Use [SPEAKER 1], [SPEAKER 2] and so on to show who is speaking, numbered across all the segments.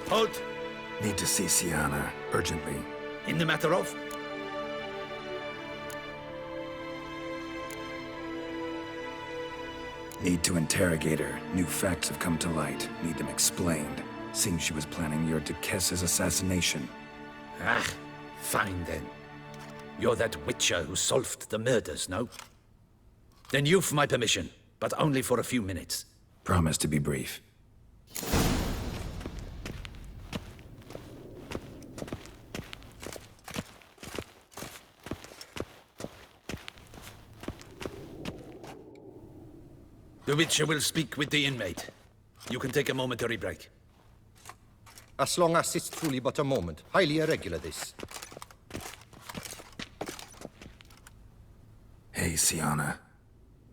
[SPEAKER 1] Halt!
[SPEAKER 2] Need to see Sienna, urgently.
[SPEAKER 1] In the matter of?
[SPEAKER 2] Need to interrogate her. New facts have come to light. Need them explained. Seems she was planning your Duquesse's assassination.
[SPEAKER 1] Ah, fine then. You're that witcher who solved the murders, no? Then you've my permission, but only for a few minutes.
[SPEAKER 2] Promise to be brief.
[SPEAKER 1] The Witcher will speak with the inmate. You can take a momentary break.
[SPEAKER 3] As long as it's truly but a moment. Highly irregular, this.
[SPEAKER 2] Hey, Sienna.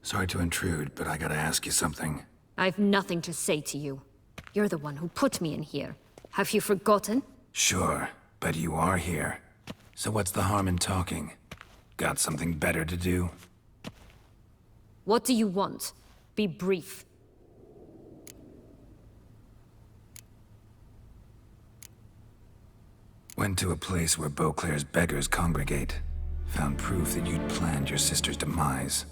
[SPEAKER 2] Sorry to intrude, but I gotta ask you something.
[SPEAKER 4] I've nothing to say to you. You're the one who put me in here. Have you forgotten?
[SPEAKER 2] Sure, but you are here. So what's the harm in talking? Got something better to do?
[SPEAKER 4] What do you want? Be brief.
[SPEAKER 2] Went to a place where Beauclair's beggars congregate. Found proof that you'd planned your sister's demise.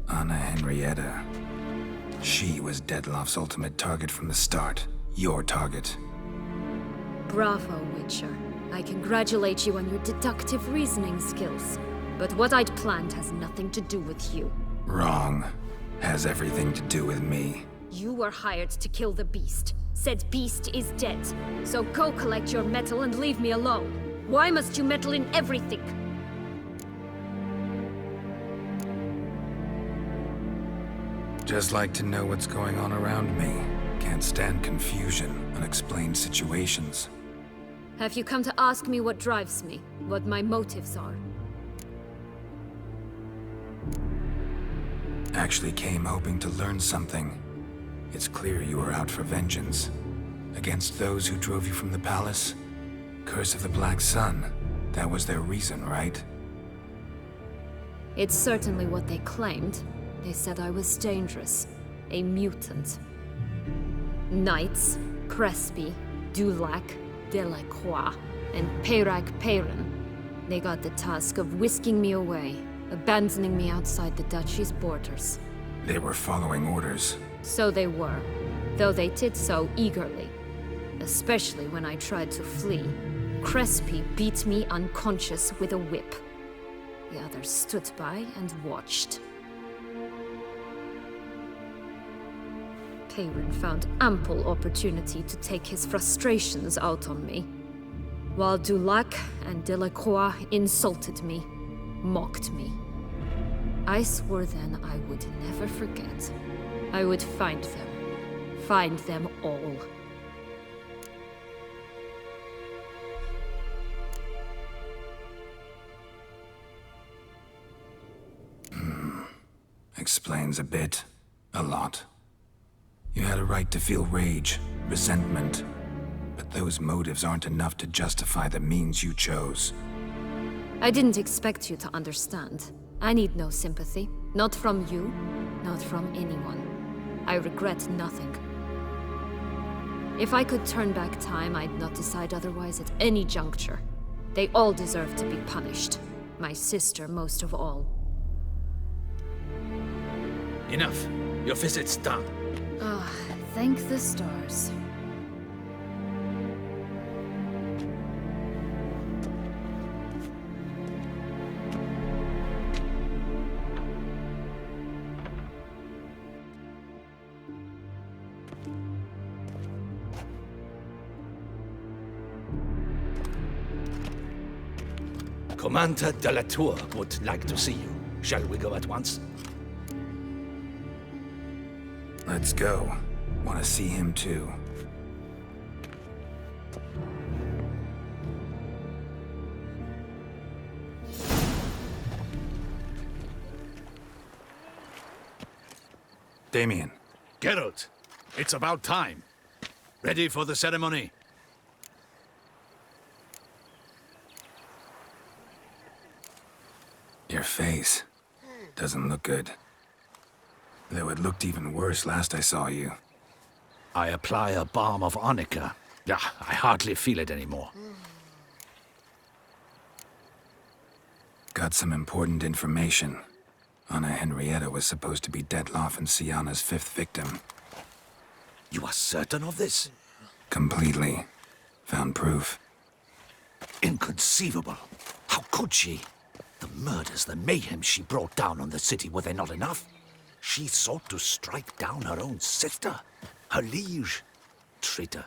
[SPEAKER 2] Anna Henrietta. She was Dettloff's ultimate target from the start. Your target.
[SPEAKER 4] Bravo, Witcher. I congratulate you on your deductive reasoning skills. But what I'd planned has nothing to do with you.
[SPEAKER 2] Wrong. Has everything to do with me.
[SPEAKER 4] You were hired to kill the beast. Said beast is dead. So go collect your metal and leave me alone. Why must you meddle in everything?
[SPEAKER 2] Just like to know what's going on around me. Can't stand confusion, unexplained situations.
[SPEAKER 4] Have you come to ask me what drives me? What my motives are?
[SPEAKER 2] Actually came hoping to learn something. It's clear you were out for vengeance. Against those who drove you from the palace? Curse of the Black Sun. That was their reason, right?
[SPEAKER 4] It's certainly what they claimed. They said I was dangerous. A mutant. Knights, Crespi, Dulac, Delacroix, and Peyrac Peyran. They got the task of whisking me away, abandoning me outside the duchy's borders.
[SPEAKER 2] They were following orders.
[SPEAKER 4] So they were, though they did so eagerly. Especially when I tried to flee. Crespi beat me unconscious with a whip. The others stood by and watched. Peyran found ample opportunity to take his frustrations out on me, while Dulac and Delacroix insulted me, mocked me. I swore then I would never forget. I would find them all.
[SPEAKER 2] Explains a bit. A lot. You had a right to feel rage, resentment, but those motives aren't enough to justify the means you chose.
[SPEAKER 4] I didn't expect you to understand. I need no sympathy. Not from you, not from anyone. I regret nothing. If I could turn back time, I'd not decide otherwise at any juncture. They all deserve to be punished. My sister most of all.
[SPEAKER 1] Enough. Your visit's done.
[SPEAKER 4] Ah, thank the stars.
[SPEAKER 1] Commander de la Tour would like to see you. Shall we go at once?
[SPEAKER 2] Let's go. Want to see him too. Damien.
[SPEAKER 1] Geralt, it's about time. Ready for the ceremony?
[SPEAKER 2] Your face doesn't look good. Though it looked even worse last I saw you.
[SPEAKER 1] I apply a balm of arnica. Yeah, I hardly feel it anymore.
[SPEAKER 2] Got some important information. Anna Henrietta was supposed to be Detloff and Sienna's 5th victim.
[SPEAKER 1] You are certain of this?
[SPEAKER 2] Completely. Found proof.
[SPEAKER 1] Inconceivable. How could she? The murders, the mayhem she brought down on the city, were they not enough? She sought to strike down her own sister, her liege. Traitor.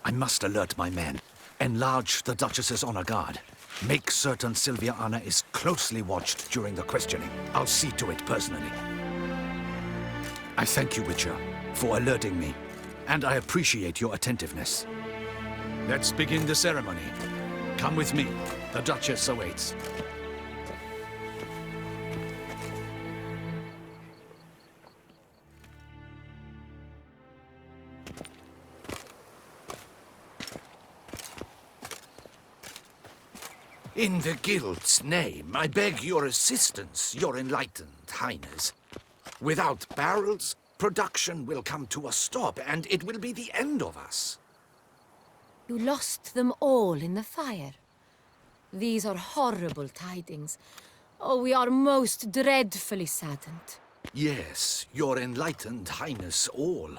[SPEAKER 1] I must alert my men. Enlarge the Duchess's honor guard. Make certain Sylvia Anna is closely watched during the questioning. I'll see to it personally. I thank you, Witcher, for alerting me, and I appreciate your attentiveness. Let's begin the ceremony. Come with me. The Duchess awaits. In the Guild's name, I beg your assistance, your enlightened highness. Without barrels, production will come to a stop, and it will be the end of us.
[SPEAKER 5] You lost them all in the fire. These are horrible tidings. Oh, we are most dreadfully saddened.
[SPEAKER 1] Yes, your enlightened highness all.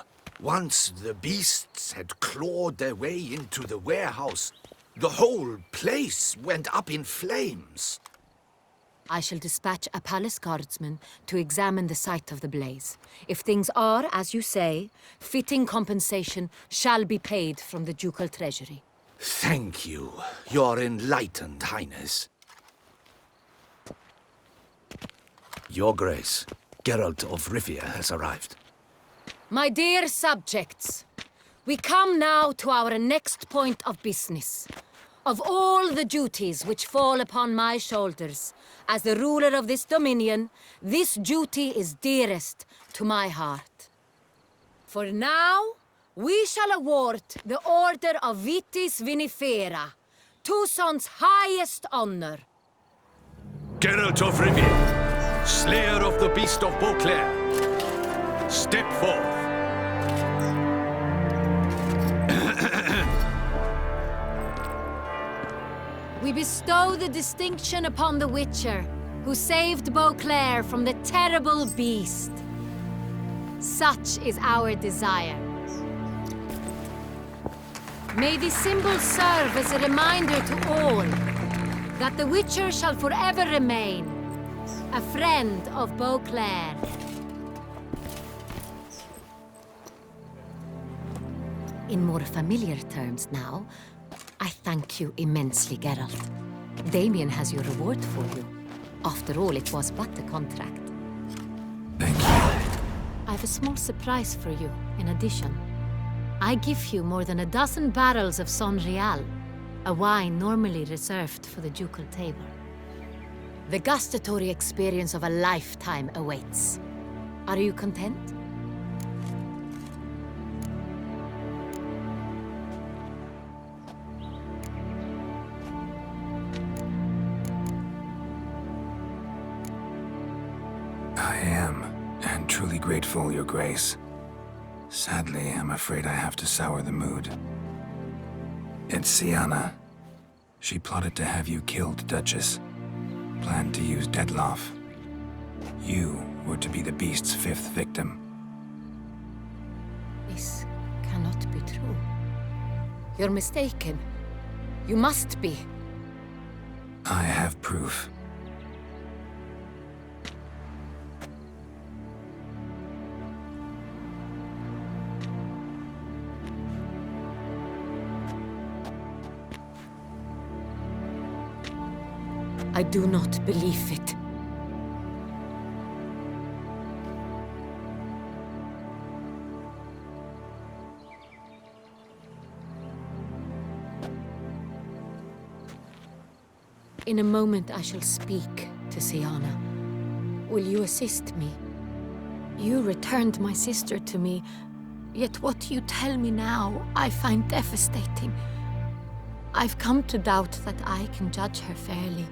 [SPEAKER 1] Once the beasts had clawed their way into the warehouse, the whole place went up in flames.
[SPEAKER 5] I shall dispatch a palace guardsman to examine the site of the blaze. If things are, as you say, fitting compensation shall be paid from the ducal treasury.
[SPEAKER 1] Thank you, your enlightened highness. Your Grace, Geralt of Rivia has arrived.
[SPEAKER 5] My dear subjects, we come now to our next point of business. Of all the duties which fall upon my shoulders, as the ruler of this dominion, this duty is dearest to my heart. For now, we shall award the Order of Vitis Vinifera, Tucson's highest honor.
[SPEAKER 1] Geralt of Rivia, slayer of the beast of Beauclair, step forth.
[SPEAKER 5] We bestow the distinction upon the Witcher, who saved Beauclair from the terrible beast. Such is our desire. May this symbol serve as a reminder to all that the Witcher shall forever remain a friend of Beauclair. In more familiar terms now, I thank you immensely, Geralt. Damien has your reward for you. After all, it was but a contract.
[SPEAKER 2] Thank you.
[SPEAKER 5] I have a small surprise for you, in addition. I give you more than a dozen barrels of Son Real, a wine normally reserved for the ducal table. The gustatory experience of a lifetime awaits. Are you content?
[SPEAKER 2] I am, and truly grateful, Your Grace. Sadly, I'm afraid I have to sour the mood. It's Sienna. She plotted to have you killed, Duchess. Planned to use Detloff. You were to be the beast's 5th victim.
[SPEAKER 5] This cannot be true. You're mistaken. You must be.
[SPEAKER 2] I have proof.
[SPEAKER 5] I do not believe it. In a moment I shall speak to Sienna. Will you assist me? You returned my sister to me, yet what you tell me now I find devastating. I've come to doubt that I can judge her fairly.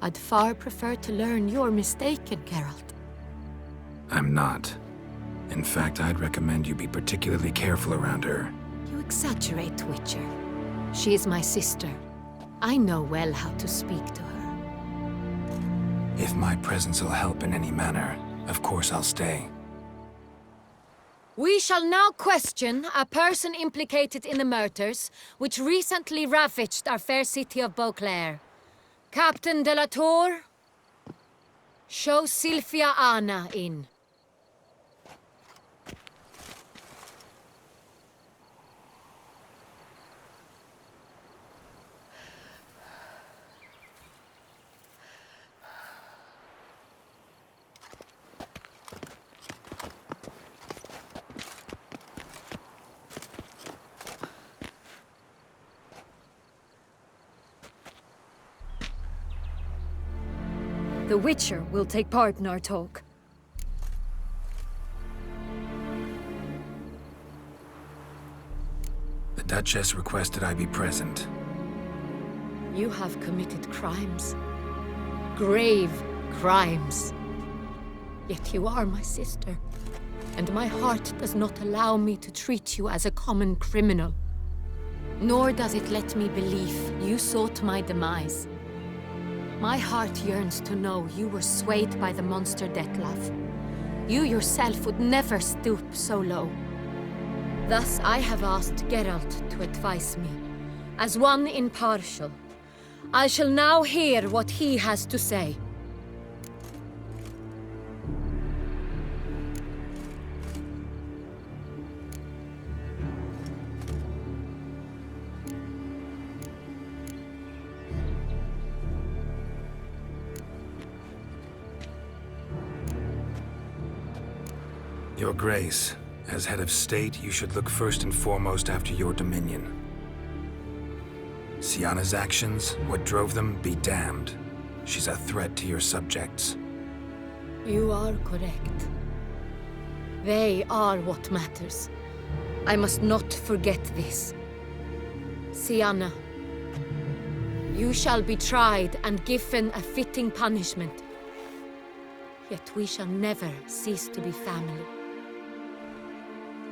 [SPEAKER 5] I'd far prefer to learn you're mistaken, Geralt.
[SPEAKER 2] I'm not. In fact, I'd recommend you be particularly careful around her.
[SPEAKER 5] You exaggerate, Witcher. She is my sister. I know well how to speak to her.
[SPEAKER 2] If my presence will help in any manner, of course I'll stay.
[SPEAKER 5] We shall now question a person implicated in the murders which recently ravaged our fair city of Beauclair. Captain de la Tour, show Sylvia Anna in.
[SPEAKER 4] The Witcher will take part in our talk.
[SPEAKER 2] The Duchess requested I be present.
[SPEAKER 5] You have committed crimes. Grave crimes. Yet you are my sister, and my heart does not allow me to treat you as a common criminal. Nor does it let me believe you sought my demise. My heart yearns to know you were swayed by the monster Dettlaff. You yourself would never stoop so low. Thus I have asked Geralt to advise me. As one impartial, I shall now hear what he has to say.
[SPEAKER 2] Your Grace, as head of state, you should look first and foremost after your dominion. Syanna's actions, what drove them, be damned. She's a threat to your subjects.
[SPEAKER 5] You are correct. They are what matters. I must not forget this. Syanna, you shall be tried and given a fitting punishment. Yet we shall never cease to be family.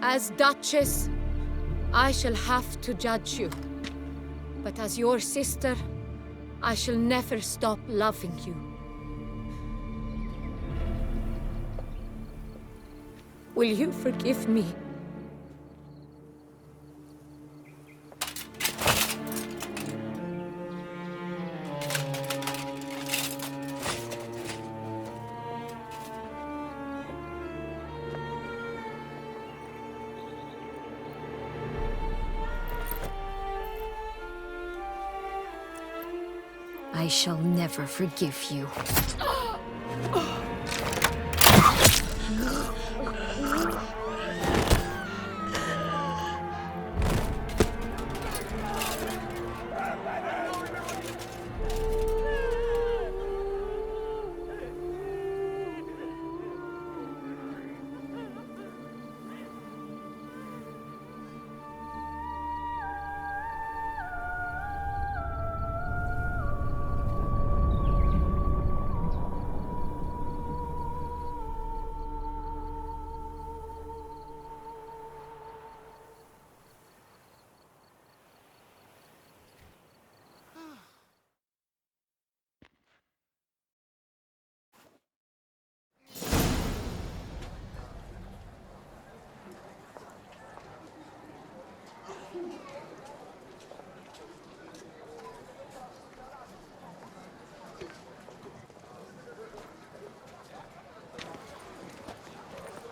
[SPEAKER 5] As Duchess, I shall have to judge you. But as your sister, I shall never stop loving you. Will you forgive me?
[SPEAKER 4] I shall never forgive you.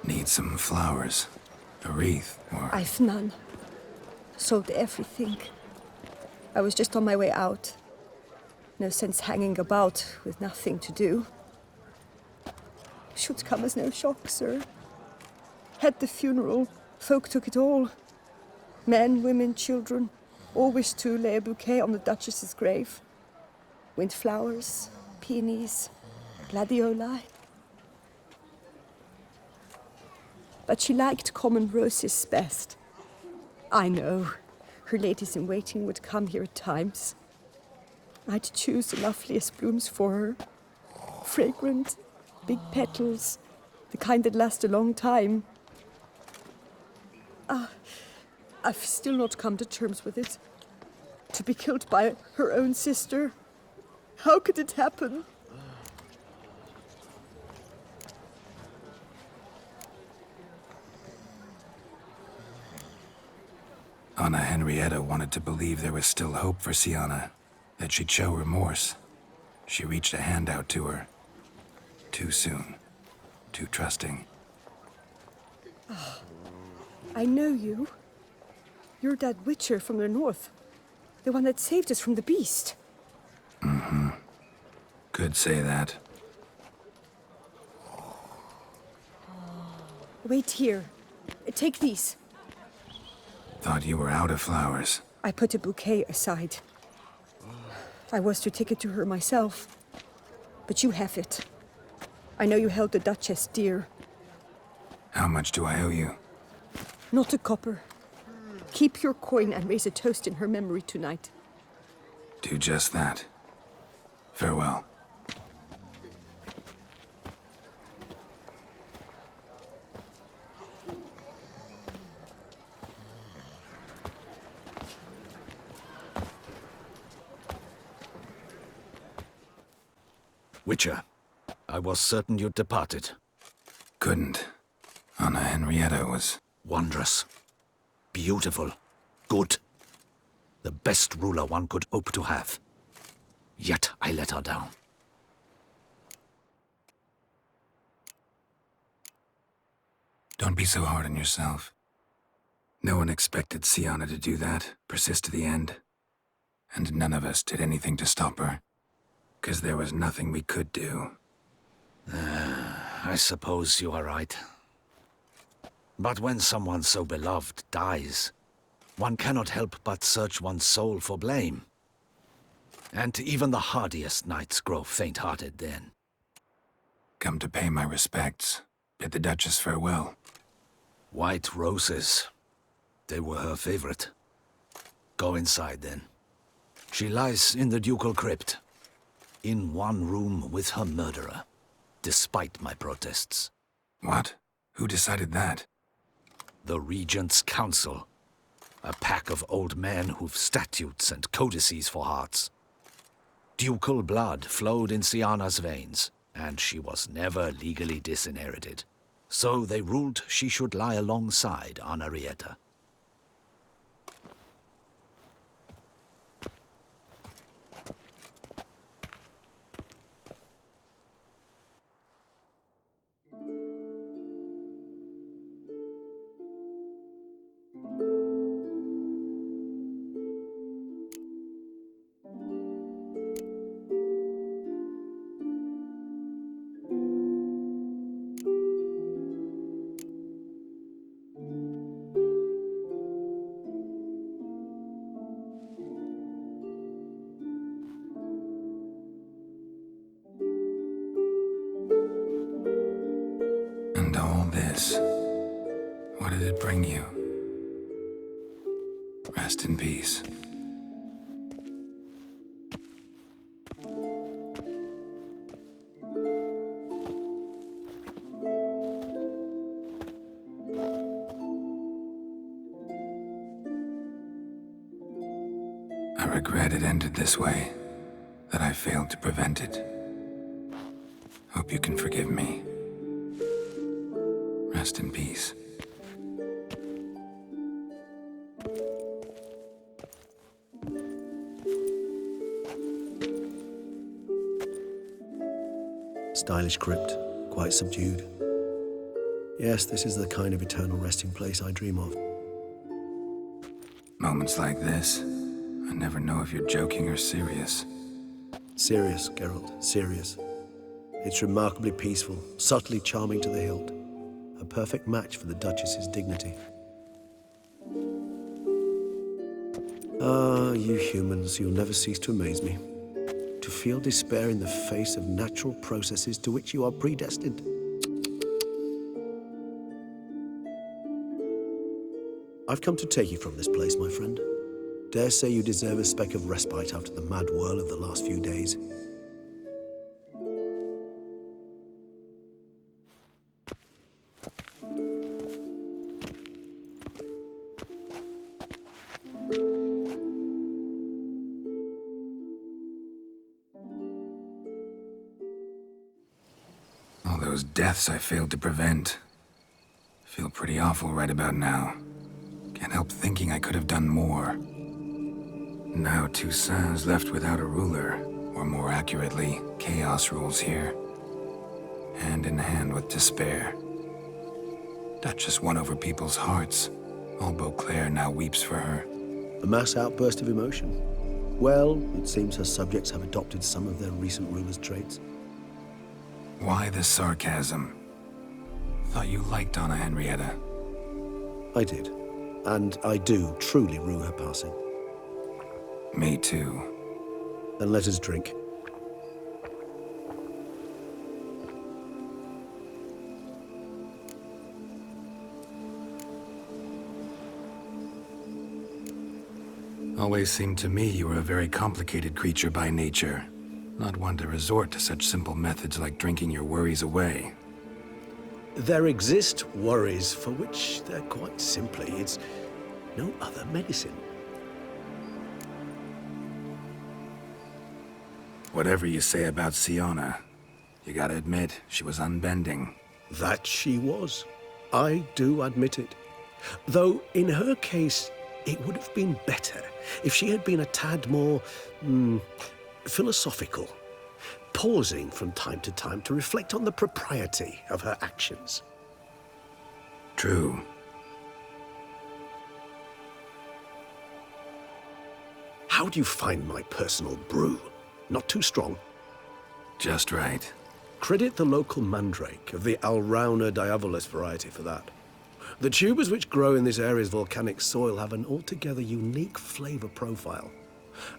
[SPEAKER 2] Need some flowers. A wreath, or...
[SPEAKER 6] I've none. Sold everything. I was just on my way out. No sense hanging about with nothing to do. Should come as no shock, sir. Had the funeral. Folk took it all. Men, women, children. All wished to lay a bouquet on the Duchess's grave. Windflowers, peonies, gladioli. But she liked common roses best. I know. Her ladies-in-waiting would come here at times. I'd choose the loveliest blooms for her. Fragrant, big petals, the kind that last a long time. I've still not come to terms with it. To be killed by her own sister. How could it happen?
[SPEAKER 2] Anna Henrietta wanted to believe there was still hope for Sienna, that she'd show remorse. She reached a hand out to her. Too soon. Too trusting.
[SPEAKER 6] I know you. You're that witcher from the north. The one that saved us from the beast.
[SPEAKER 2] Could say that.
[SPEAKER 6] Wait here. Take these.
[SPEAKER 2] Thought you were out of flowers.
[SPEAKER 6] I put a bouquet aside. I was to take it to her myself. But you have it. I know you held the Duchess dear.
[SPEAKER 2] How much do I owe you?
[SPEAKER 6] Not a copper. Keep your coin and raise a toast in her memory tonight.
[SPEAKER 2] Do just that. Farewell.
[SPEAKER 1] Witcher, I was certain you'd departed.
[SPEAKER 2] Couldn't. Anna Henrietta was...
[SPEAKER 1] Wondrous. Beautiful. Good. The best ruler one could hope to have. Yet I let her down.
[SPEAKER 2] Don't be so hard on yourself. No one expected Sienna to do that, persist to the end. And none of us did anything to stop her. 'Cause there was nothing we could do.
[SPEAKER 1] I suppose you are right. But when someone so beloved dies, one cannot help but search one's soul for blame. And even the hardiest knights grow faint-hearted then.
[SPEAKER 2] Come to pay my respects. Bid the Duchess farewell.
[SPEAKER 1] White roses. They were her favorite. Go inside then. She lies in the ducal crypt. In one room with her murderer, despite my protests.
[SPEAKER 2] What? Who decided that?
[SPEAKER 1] The Regent's Council. A pack of old men who've statutes and codices for hearts. Ducal blood flowed in Sienna's veins, and she was never legally disinherited. So they ruled she should lie alongside Anna Henrietta.
[SPEAKER 2] And all this, what did it bring you? Rest in peace. I regret it ended this way, that I failed to prevent it. Hope you can forgive me. Rest in peace.
[SPEAKER 7] Stylish crypt, quite subdued. Yes, this is the kind of eternal resting place I dream of.
[SPEAKER 2] Moments like this, I never know if you're joking or serious.
[SPEAKER 7] Serious, Geralt, serious. It's remarkably peaceful, subtly charming to the hilt. A perfect match for the Duchess's dignity. Ah, you humans, you'll never cease to amaze me. To feel despair in the face of natural processes to which you are predestined. I've come to take you from this place, my friend. Dare say you deserve a speck of respite after the mad whirl of the last few days.
[SPEAKER 2] deaths I failed to prevent. Feel pretty awful right about now. Can't help thinking I could have done more. Now Toussaint's left without a ruler, or more accurately, chaos rules here. Hand in hand with despair. Duchess won over people's hearts. All Beauclair now weeps for her.
[SPEAKER 7] A mass outburst of emotion. Well, it seems her subjects have adopted some of their recent ruler's traits.
[SPEAKER 2] Why the sarcasm? Thought you liked Donna Henrietta.
[SPEAKER 7] I did. And I do truly rue her passing.
[SPEAKER 2] Me too.
[SPEAKER 7] Then let us drink.
[SPEAKER 2] Always seemed to me you were a very complicated creature by nature. Not one to resort to such simple methods like drinking your worries away.
[SPEAKER 7] There exist worries for which they're quite simply, it's no other medicine.
[SPEAKER 2] Whatever you say about Siona, you gotta admit, she was unbending.
[SPEAKER 7] That she was. I do admit it. Though, in her case, it would have been better if she had been a tad more, philosophical, pausing from time to time to reflect on the propriety of her actions.
[SPEAKER 2] True.
[SPEAKER 7] How do you find my personal brew? Not too strong?
[SPEAKER 2] Just right.
[SPEAKER 7] Credit the local mandrake of the Alrauna diavolis variety for that. The tubers which grow in this area's volcanic soil have an altogether unique flavor profile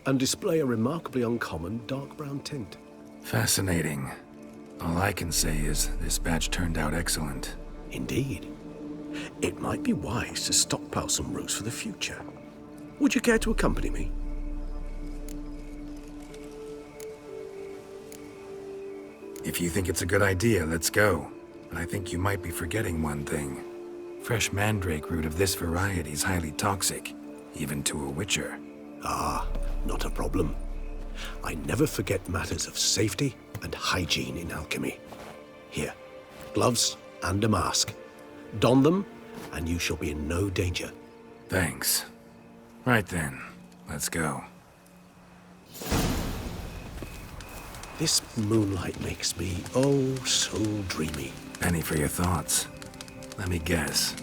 [SPEAKER 7] and display a remarkably uncommon dark brown tint.
[SPEAKER 2] Fascinating. All I can say is this batch turned out excellent.
[SPEAKER 7] Indeed. It might be wise to stockpile some roots for the future. Would you care to accompany me?
[SPEAKER 2] If you think it's a good idea, let's go. But I think you might be forgetting one thing. Fresh mandrake root of this variety is highly toxic, even to a witcher.
[SPEAKER 7] Ah, not a problem. I never forget matters of safety and hygiene in alchemy. Here, gloves and a mask. Don them, and you shall be in no danger.
[SPEAKER 2] Thanks. Right then, let's go.
[SPEAKER 7] This moonlight makes me, oh, so dreamy.
[SPEAKER 2] Penny for your thoughts. Let me guess.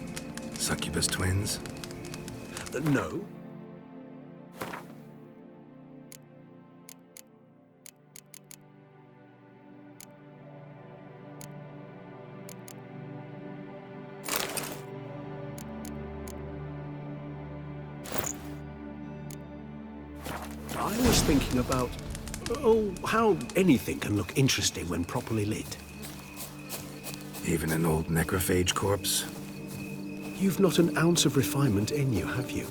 [SPEAKER 2] Succubus twins?
[SPEAKER 7] No. I was thinking about, how anything can look interesting when properly lit.
[SPEAKER 2] Even an old necrophage corpse?
[SPEAKER 7] You've not an ounce of refinement in you, have you?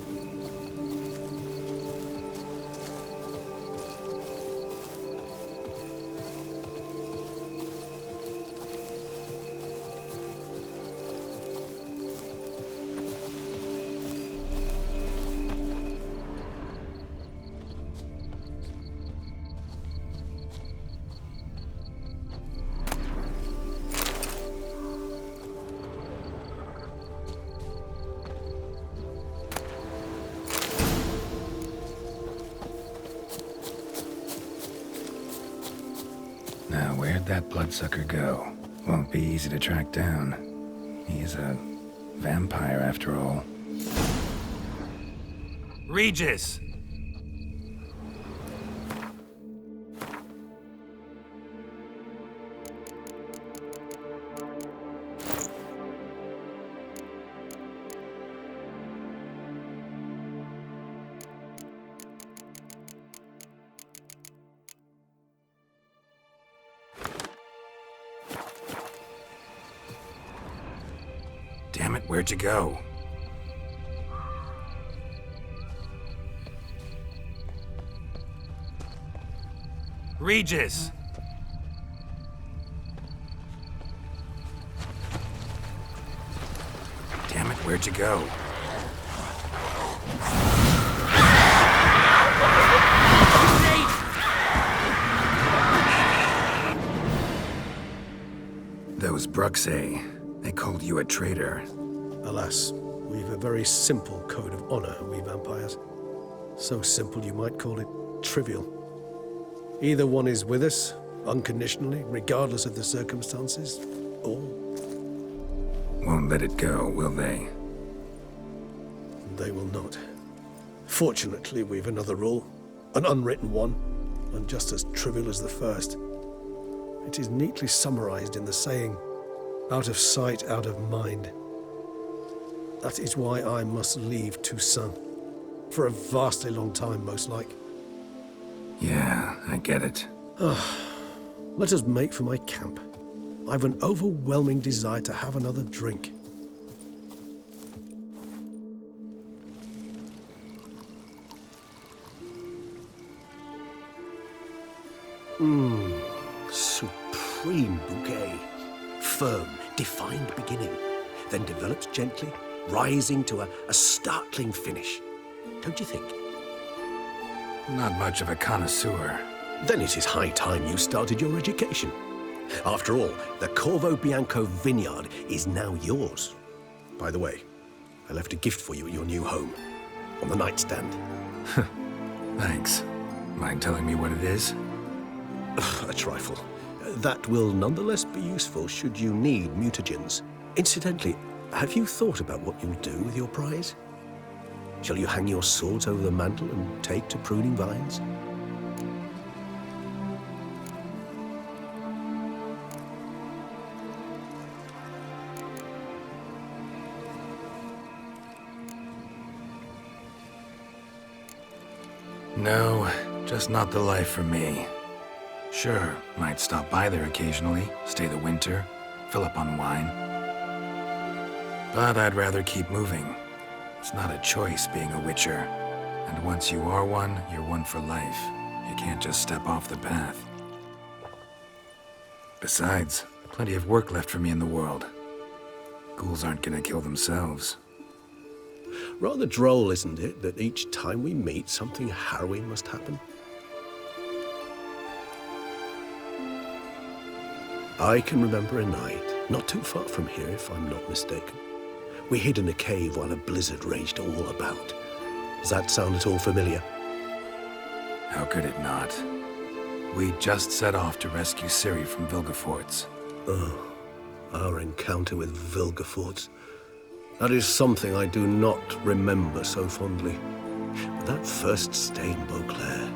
[SPEAKER 2] Now, where'd that bloodsucker go? Won't be easy to track down. He's a vampire, after all. Regis! Damn it, where'd you go? Regis! Damn it, where'd you go? Those Bruxay, they called you a traitor.
[SPEAKER 7] Alas, we've a very simple code of honor, we vampires. So simple you might call it trivial. Either one is with us, unconditionally, regardless of the circumstances, or...
[SPEAKER 2] Won't let it go, will they?
[SPEAKER 7] They will not. Fortunately, we've another rule, an unwritten one, and just as trivial as the first. It is neatly summarized in the saying, out of sight, out of mind. That is why I must leave Toussaint. For a vastly long time, most like.
[SPEAKER 2] Yeah, I get it.
[SPEAKER 7] Let us make for my camp. I've an overwhelming desire to have another drink. Supreme bouquet. Firm, defined beginning, then develops gently, rising to a startling finish. Don't you think?
[SPEAKER 2] Not much of a connoisseur.
[SPEAKER 7] Then it is high time you started your education. After all, the Corvo Bianco vineyard is now yours. By the way, I left a gift for you at your new home, on the nightstand.
[SPEAKER 2] Thanks. Mind telling me what it is?
[SPEAKER 7] A trifle. That will nonetheless be useful should you need mutagens. Incidentally, have you thought about what you'll do with your prize? Shall you hang your swords over the mantle and take to pruning vines?
[SPEAKER 2] No, just not the life for me. Sure, might stop by there occasionally, stay the winter, fill up on wine. But I'd rather keep moving. It's not a choice being a witcher. And once you are one, you're one for life. You can't just step off the path. Besides, plenty of work left for me in the world. Ghouls aren't gonna kill themselves.
[SPEAKER 7] Rather droll, isn't it, that each time we meet, something harrowing must happen? I can remember a night, not too far from here if I'm not mistaken. We hid in a cave while a blizzard raged all about. Does that sound at all familiar?
[SPEAKER 2] How could it not? We just set off to rescue Ciri from Vilgefortz.
[SPEAKER 7] Oh, our encounter with Vilgefortz. That is something I do not remember so fondly. But that first stay in Beauclair,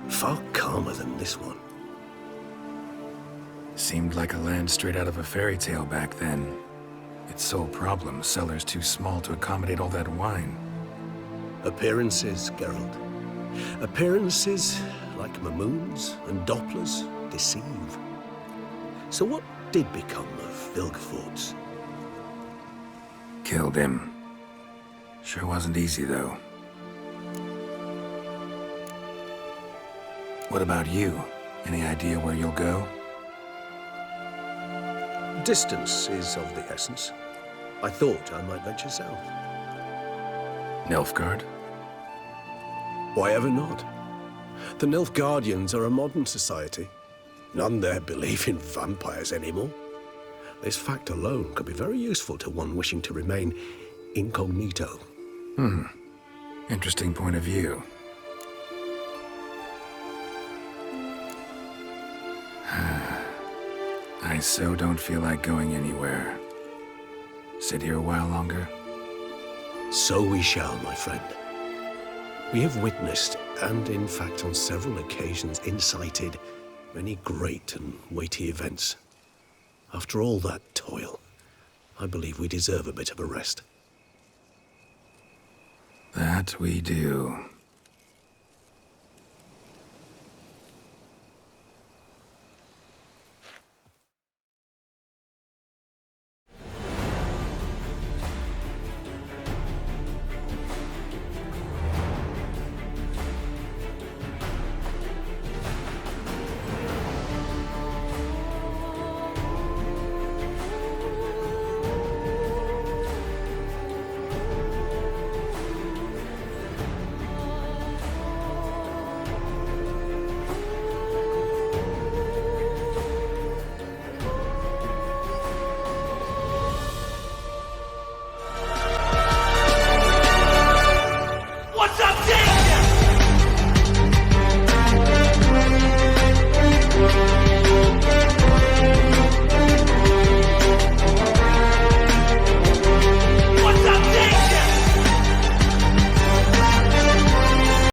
[SPEAKER 7] far calmer than this one.
[SPEAKER 2] Seemed like a land straight out of a fairy tale back then. Its sole problem, cellars too small to accommodate all that wine.
[SPEAKER 7] Appearances, Geralt. Appearances, like Mamoons and Dopplers, deceive. So what did become of Vilgefortz?
[SPEAKER 2] Killed him. Sure wasn't easy, though. What about you? Any idea where you'll go?
[SPEAKER 7] Distance is of the essence. I thought I might venture south.
[SPEAKER 2] Nilfgaard?
[SPEAKER 7] Why ever not? The Nilfgaardians are a modern society. None there believe in vampires anymore. This fact alone could be very useful to one wishing to remain incognito.
[SPEAKER 2] Interesting point of view. I so don't feel like going anywhere. Sit here a while longer?
[SPEAKER 7] So we shall, my friend. We have witnessed, and in fact on several occasions incited, many great and weighty events. After all that toil, I believe we deserve a bit of a rest.
[SPEAKER 2] That we do.